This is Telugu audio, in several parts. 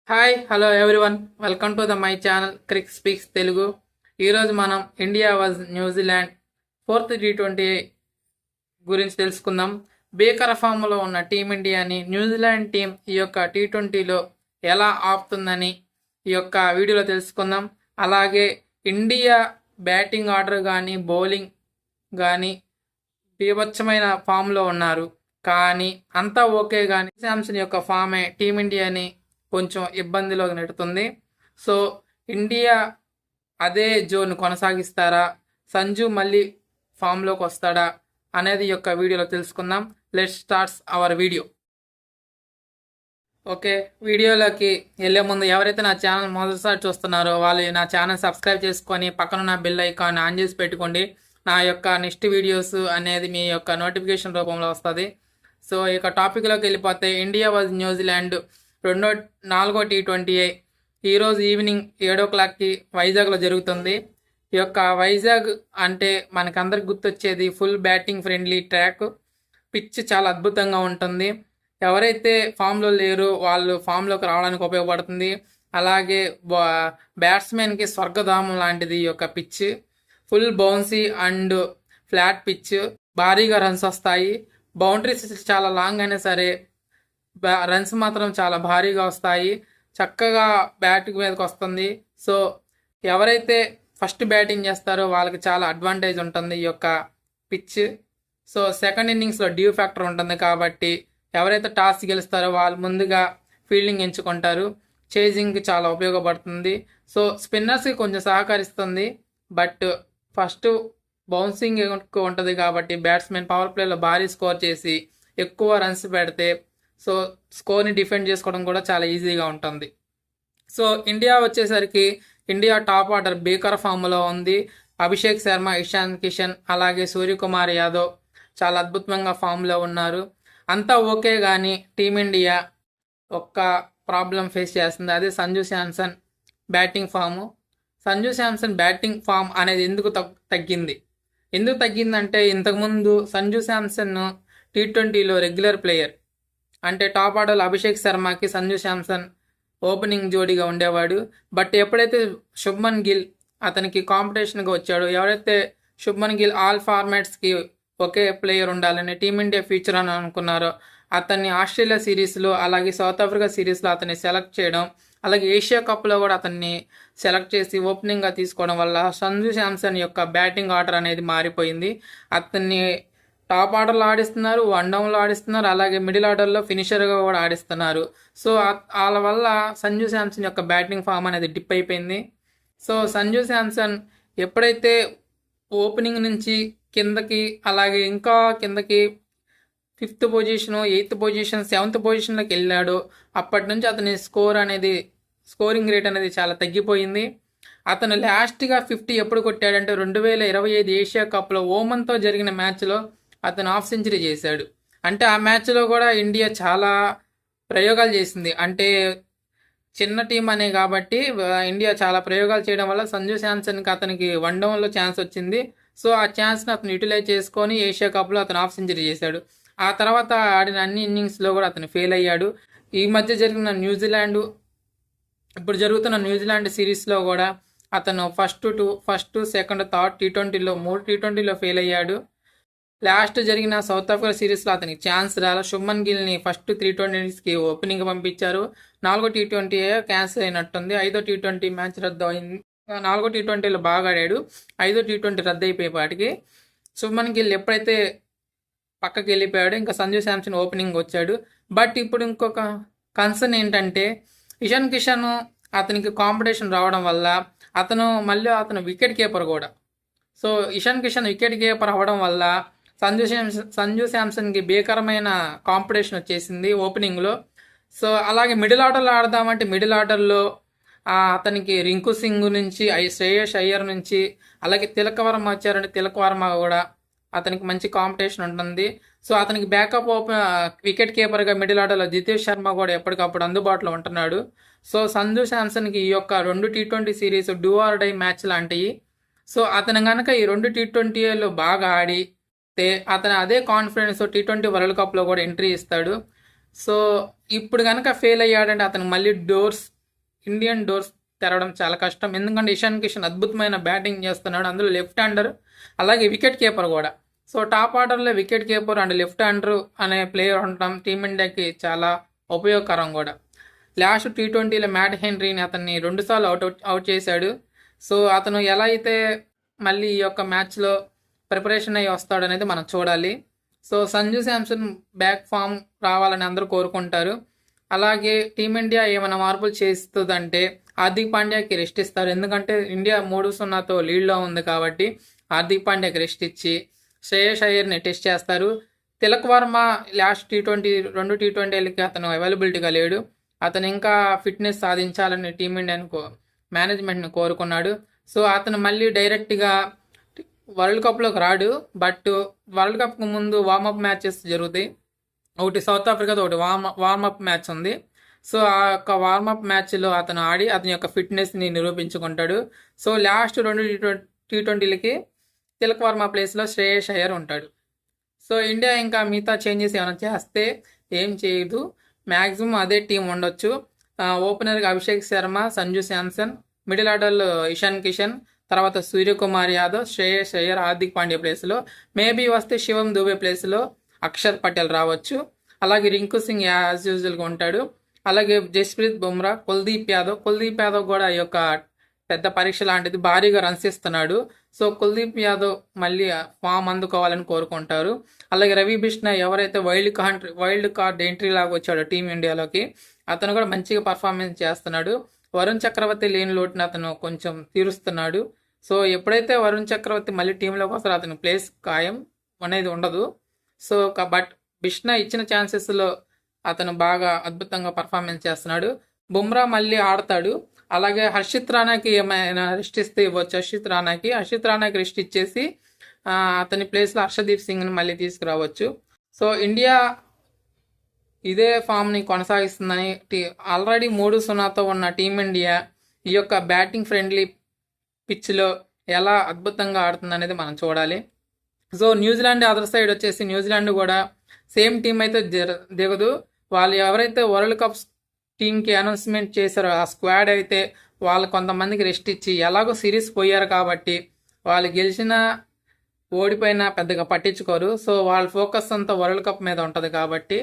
Hi hello everyone, welcome to my channel Crick speaks Telugu. ఈరోజు మనం India was New Zealand fourth T20 గురించి తెలుసుకుందాం. భీకర ఫామ్లో ఉన్న టీమిండియాని న్యూజిలాండ్ టీం ఈ యొక్క T20లో ఎలా ఆపుతుందని ఈ యొక్క వీడియోలో తెలుసుకుందాం. అలాగే ఇండియా బ్యాటింగ్ ఆర్డర్ కానీ బౌలింగ్ కానీ బీభత్సమైన ఫామ్లో ఉన్నారు. కానీ అంతా ఓకే, కానీ శాంసన్ యొక్క ఫామే టీమిండియాని కొంచెం ఇబ్బందిలోకి నెడుతుంది. సో ఇండియా అదే జోన్ కొనసాగిస్తారా, సంజు మళ్ళీ ఫామ్లోకి వస్తాడా అనేది యొక్క వీడియోలో తెలుసుకుందాం. Let's starts hour video. Okay, వీడియోలోకి వెళ్ళే ముందు ఎవరైతే నా ఛానల్ మొదటిసారి చూస్తున్నారో వాళ్ళు నా ఛానల్ సబ్స్క్రైబ్ చేసుకొని పక్కన బెల్ ఐకాన్ ఆన్ చేసి పెట్టుకోండి. నా యొక్క నెక్స్ట్ వీడియోస్ అనేది మీ యొక్క నోటిఫికేషన్ రూపంలో వస్తుంది. సో ఇక టాపిక్లోకి వెళ్ళిపోతే, ఇండియా వాజ్ న్యూజిలాండ్ 4వ T20 ఈరోజు ఈవినింగ్ 7 o'clockకి వైజాగ్లో జరుగుతుంది. ఈ యొక్క వైజాగ్ అంటే మనకందరికి గుర్తొచ్చేది full batting friendly track. Pitch చాలా అద్భుతంగా ఉంటుంది. ఎవరైతే ఫామ్లో లేరో వాళ్ళు ఫామ్లోకి రావడానికి ఉపయోగపడుతుంది. అలాగే బ్యాట్స్మెన్కి స్వర్గధామం లాంటిది ఈ యొక్క pitch. Full bouncy and flat pitch, భారీగా రన్స్ వస్తాయి. బౌండరీస్ చాలా లాంగ్ అయినా సరే రన్స్ మాత్రం చాలా భారీగా వస్తాయి. చక్కగా బ్యాటింగ్ మీదకి వస్తుంది. సో ఎవరైతే ఫస్ట్ బ్యాటింగ్ చేస్తారో వాళ్ళకి చాలా అడ్వాంటేజ్ ఉంటుంది ఈ యొక్క పిచ్. సో సెకండ్ ఇన్నింగ్స్లో డ్యూ ఫ్యాక్టర్ ఉంటుంది కాబట్టి ఎవరైతే టాస్ గెలుస్తారో వాళ్ళు ముందుగా ఫీల్డింగ్ ఎంచుకుంటారు. చేజింగ్కి చాలా ఉపయోగపడుతుంది. సో స్పిన్నర్స్కి కొంచెం సహకరిస్తుంది. బట్ ఫస్ట్ బౌన్సింగ్ ఎక్కువ ఉంటుంది కాబట్టి బ్యాట్స్మెన్ పవర్ ప్లేలో భారీ స్కోర్ చేసి ఎక్కువ రన్స్ పెడితే సో స్కోర్ని డిఫెండ్ చేసుకోవడం కూడా చాలా ఈజీగా ఉంటుంది. సో ఇండియా వచ్చేసరికి ఇండియా టాప్ ఆర్డర్ భీకర ఫామ్లో ఉంది. అభిషేక్ శర్మ, ఇషాన్ కిషన్, అలాగే సూర్యకుమార్ యాదవ్ చాలా అద్భుతంగా ఫామ్లో ఉన్నారు. అంతా ఓకే, కానీ టీమిండియా ఒక్క ప్రాబ్లం ఫేస్ చేస్తుంది. అదే Sanju Samson batting form. Sanju Samson batting form అనేది ఎందుకు తగ్గిందంటే, ఇంతకుముందు సంజు శాంసన్ T20లో రెగ్యులర్ ప్లేయర్. అంటే టాప్ ఆర్డర్లో అభిషేక్ శర్మకి సంజు శాంసన్ ఓపెనింగ్ జోడీగా ఉండేవాడు. బట్ ఎప్పుడైతే శుభ్మన్ గిల్ అతనికి కాంపిటీషన్గా వచ్చాడో, ఎవరైతే శుభ్మన్ గిల్ ఆల్ ఫార్మాట్స్కి ఒకే ప్లేయర్ ఉండాలని టీమిండియా ఫ్యూచర్ అని అనుకున్నారో, అతన్ని ఆస్ట్రేలియా సిరీస్లో అలాగే సౌత్ ఆఫ్రికా సిరీస్లో అతన్ని సెలెక్ట్ చేయడం, అలాగే ఏషియా కప్లో కూడా అతన్ని సెలెక్ట్ చేసి ఓపెనింగ్గా తీసుకోవడం వల్ల సంజు శాంసన్ యొక్క బ్యాటింగ్ ఆర్డర్ అనేది మారిపోయింది. అతన్ని టాప్ ఆర్డర్లో ఆడిస్తున్నారు, వన్ డౌన్లో ఆడిస్తున్నారు, అలాగే మిడిల్ ఆర్డర్లో ఫినిషర్గా కూడా ఆడిస్తున్నారు. సో వాళ్ళ వల్ల సంజు శాంసన్ యొక్క బ్యాటింగ్ ఫామ్ అనేది డిప్ అయిపోయింది. సో సంజు శాంసన్ ఎప్పుడైతే ఓపెనింగ్ నుంచి కిందకి, అలాగే ఇంకా కిందకి 5th position, 8th position, 7th పొజిషన్లోకి వెళ్ళాడో అప్పటి నుంచి అతని స్కోరింగ్ రేట్ అనేది చాలా తగ్గిపోయింది. అతను లాస్ట్గా 50 ఎప్పుడు కొట్టాడంటే 2025 ఏషియా కప్లో ఓమన్తో జరిగిన మ్యాచ్లో అతను హాఫ్ సెంచరీ చేశాడు. అంటే ఆ మ్యాచ్లో కూడా ఇండియా చాలా ప్రయోగాలు చేసింది. అంటే చిన్న టీం అనే కాబట్టి ఇండియా చాలా ప్రయోగాలు చేయడం వల్ల సంజు శాంసన్కి అతనికి వన్ డౌన్లో ఛాన్స్ వచ్చింది. సో ఆ ఛాన్స్ని అతను యూటిలైజ్ చేసుకొని ఏషియా కప్లో అతను హాఫ్ సెంచరీ చేశాడు. ఆ తర్వాత ఆడిన అన్ని ఇన్నింగ్స్లో కూడా అతను ఫెయిల్ అయ్యాడు. ఈ మధ్య జరిగిన ఇప్పుడు జరుగుతున్న న్యూజిలాండ్ సిరీస్లో కూడా అతను ఫస్ట్, సెకండ్, థర్డ్ T20లో 3 T20లో ఫెయిల్ అయ్యాడు. లాస్ట్ జరిగిన సౌత్ ఆఫ్రికా సిరీస్లో అతనికి ఛాన్స్ రాల. శుభ్మన్ గిల్ని ఫస్ట్ 3 T20కి ఓపెనింగ్ పంపించారు. 4వ T20 క్యాన్సిల్ అయినట్టుంది. 5వ T20 మ్యాచ్ రద్దు అయింది. 4వ T20లో బాగా ఆడాడు. 5వ T20 రద్దు అయిపోయేపాటికి శుభ్మన్ గిల్ ఎప్పుడైతే పక్కకి వెళ్ళిపోయాడు, ఇంకా సంజు శాంసన్ ఓపెనింగ్ వచ్చాడు. బట్ ఇప్పుడు ఇంకొక కన్సర్న్ ఏంటంటే, ఇషాన్ కిషన్ అతనికి కాంపిటీషన్ రావడం వల్ల అతను వికెట్ కీపర్ కూడా. So Ishan Kishan wicket keeper అవ్వడం వల్ల సంజు శాంసన్కి భీకరమైన కాంపిటీషన్ వచ్చేసింది ఓపెనింగ్లో. సో అలాగే మిడిల్ ఆర్డర్లో ఆడదామంటే మిడిల్ ఆర్డర్లో అతనికి రింకు సింగ్ నుంచి, శ్రేయస్ అయ్యర్ నుంచి, అలాగే తిలక్ వర్మ వచ్చారంటే తిలక్ వర్మ కూడా అతనికి మంచి కాంపిటీషన్ ఉంటుంది. సో అతనికి బ్యాకప్ వికెట్ కీపర్గా మిడిల్ ఆర్డర్లో జితేష్ శర్మ కూడా ఎప్పటికప్పుడు అందుబాటులో ఉంటున్నాడు. సో సంజు శాంసన్కి ఈ యొక్క 2 T20 series do or die match లాంటివి. సో అతను కనుక ఈ 2 T20లో బాగా ఆడితే అతను అదే కాన్ఫిడెన్స్ T20 వరల్డ్ కప్లో కూడా ఎంట్రీ ఇస్తాడు. సో ఇప్పుడు కనుక ఫెయిల్ అయ్యాడంటే అతను మళ్ళీ డోర్స్ ఇండియన్ డోర్స్ తెరవడం చాలా కష్టం. ఎందుకంటే ఇషాన్ కిషన్ అద్భుతమైన బ్యాటింగ్ చేస్తున్నాడు, అందులో లెఫ్ట్ హ్యాండర్, అలాగే వికెట్ కీపర్ కూడా. సో టాప్ ఆర్డర్లో wicket keeper and left hander అనే ప్లేయర్ ఉండటం టీమిండియాకి చాలా ఉపయోగకరం కూడా. లాస్ట్ T20లో మ్యాట్ హెన్రీని అతన్ని 2 సార్లు అవుట్ చేశాడు. సో అతను ఎలా అయితే మళ్ళీ ఈ యొక్క మ్యాచ్లో ప్రిపరేషన్ అయ్యి వస్తాడు అనేది మనం చూడాలి. So Sanju Samson back form రావాలని అందరూ కోరుకుంటారు. అలాగే టీమిండియా ఏమైనా మార్పులు చేస్తుందంటే హార్దిక్ పాండ్యాకి రెస్ట్ ఇస్తారు. ఎందుకంటే ఇండియా 3-0తో లీడ్లో ఉంది కాబట్టి హార్దిక్ పాండ్యాకి రెస్ట్ ఇచ్చి శ్రేయస్ అయ్యర్ని టెస్ట్ చేస్తారు. తిలక్ వర్మ లాస్ట్ రెండు టీ20లకి అతను అవైలబిలిటీగా లేడు. అతను ఇంకా ఫిట్నెస్ సాధించాలని టీమిండియాను మేనేజ్మెంట్ని కోరుకున్నాడు. సో అతను మళ్ళీ డైరెక్ట్గా వరల్డ్ కప్లోకి రాడు. బట్ వరల్డ్ కప్కు ముందు వార్మప్ మ్యాచెస్ జరుగుతాయి. ఒకటి సౌత్ ఆఫ్రికాతో ఒకటి వార్మప్ మ్యాచ్ ఉంది. సో ఆ యొక్క వార్మప్ మ్యాచ్లో అతను ఆడి అతని యొక్క ఫిట్నెస్ని నిరూపించుకుంటాడు. సో లాస్ట్ రెండు టీ20లకి తిలక్ వర్మ ప్లేస్లో శ్రేయస్ అయ్యర్ ఉంటాడు. సో ఇండియా ఇంకా మిగతా చేంజెస్ ఏమైనా చేస్తే ఏం చేయదు, మ్యాక్సిమం అదే టీం ఉండొచ్చు. ఓపెనర్గా అభిషేక్ శర్మ, సంజు శాంసన్, మిడిల్ ఆర్డర్లో ఇషాన్ కిషన్, తర్వాత సూర్యకుమార్ యాదవ్, శ్రేయస్ అయ్యర్, హార్దిక్ పాండ్యా ప్లేస్లో. మేబీ వస్తే శివం దుబే ప్లేస్లో అక్షర్ పటేల్ రావచ్చు. అలాగే రింకు సింగ్ యాజ్ యూజువల్గా ఉంటాడు. అలాగే జస్ప్రీత్ బుమ్రా, కుల్దీప్ యాదవ్ కూడా ఈ యొక్క పెద్ద పరీక్ష లాంటిది, భారీగా రన్స్ ఇస్తున్నాడు. సో కుల్దీప్ యాదవ్ మళ్ళీ ఫామ్ అందుకోవాలని కోరుకుంటారు. అలాగే రవి బిష్ణాయ్ ఎవరైతే వైల్డ్ కార్డ్ ఎంట్రీ లాగా వచ్చాడో టీమిండియాలోకి, అతను కూడా మంచిగా పర్ఫార్మెన్స్ చేస్తున్నాడు. వరుణ్ చక్రవర్తి లేని లోటుని అతను కొంచెం తీరుస్తున్నాడు. సో ఎప్పుడైతే వరుణ్ చక్రవర్తి మళ్ళీ టీంలోకి వస్తారో అతని ప్లేస్ ఖాయం అనేది ఉండదు. సో బట్ బిష్ణా ఇచ్చిన ఛాన్సెస్లో అతను బాగా అద్భుతంగా పర్ఫార్మెన్స్ చేస్తున్నాడు. బుమ్రా మళ్ళీ ఆడతాడు. అలాగే హర్షిత్ రాణాకి ఏమైనా రెస్ట్ ఇస్తే ఇవ్వచ్చు. హర్షిత్ రాణాకి రెస్ట్ ఇచ్చేసి అతని ప్లేస్లో హర్షదీప్ సింగ్ని మళ్ళీ తీసుకురావచ్చు. సో ఇండియా ఇదే ఫామ్ని కొనసాగిస్తుందని ఆల్రెడీ 3-0తో ఉన్న టీమిండియా ఈ యొక్క బ్యాటింగ్ ఫ్రెండ్లీ పిచ్లో ఎలా అద్భుతంగా ఆడుతుంది అనేది మనం చూడాలి. సో న్యూజిలాండ్ అదర్ సైడ్ వచ్చేసి న్యూజిలాండ్ కూడా సేమ్ టీం అయితే దిగదు. వాళ్ళు ఎవరైతే వరల్డ్ కప్ టీంకి అనౌన్స్మెంట్ చేశారో ఆ స్క్వాడ్ అయితే వాళ్ళు కొంతమందికి రెస్ట్ ఇచ్చి ఎలాగో సిరీస్ పోయారు కాబట్టి వాళ్ళు గెలిచినా ఓడిపోయినా పెద్దగా పట్టించుకోరు. సో వాళ్ళ ఫోకస్ అంతా వరల్డ్ కప్ మీద ఉంటుంది కాబట్టి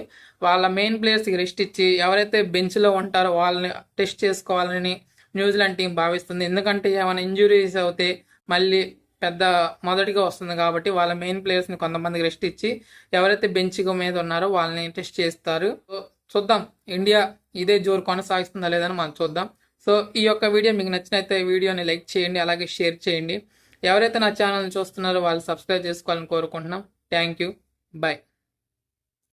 వాళ్ళ మెయిన్ ప్లేయర్స్కి రెస్ట్ ఇచ్చి ఎవరైతే బెంచ్లో ఉంటారో వాళ్ళని టెస్ట్ చేసుకోవాలని న్యూజిలాండ్ టీం భావిస్తుంది. ఎందుకంటే ఏమైనా ఇంజురీస్ అవుతే మళ్ళీ పెద్ద మొదటిగా వస్తుంది కాబట్టి వాళ్ళ మెయిన్ ప్లేయర్స్ని కొంతమందికి రెస్ట్ ఇచ్చి ఎవరైతే బెంచ్ మీద ఉన్నారో వాళ్ళని టెస్ట్ చేస్తారు. చూద్దాం ఇండియా ఇదే జోరు కొనసాగిస్తుందా లేదని మనం చూద్దాం. సో ఈ యొక్క వీడియో మీకు నచ్చినైతే వీడియోని లైక్ చేయండి, అలాగే షేర్ చేయండి. ఎవరైతే నా ఛానల్ని చూస్తున్నారో వాళ్ళు సబ్స్క్రైబ్ చేసుకోవాలని కోరుకుంటున్నాం. Thank you, bye.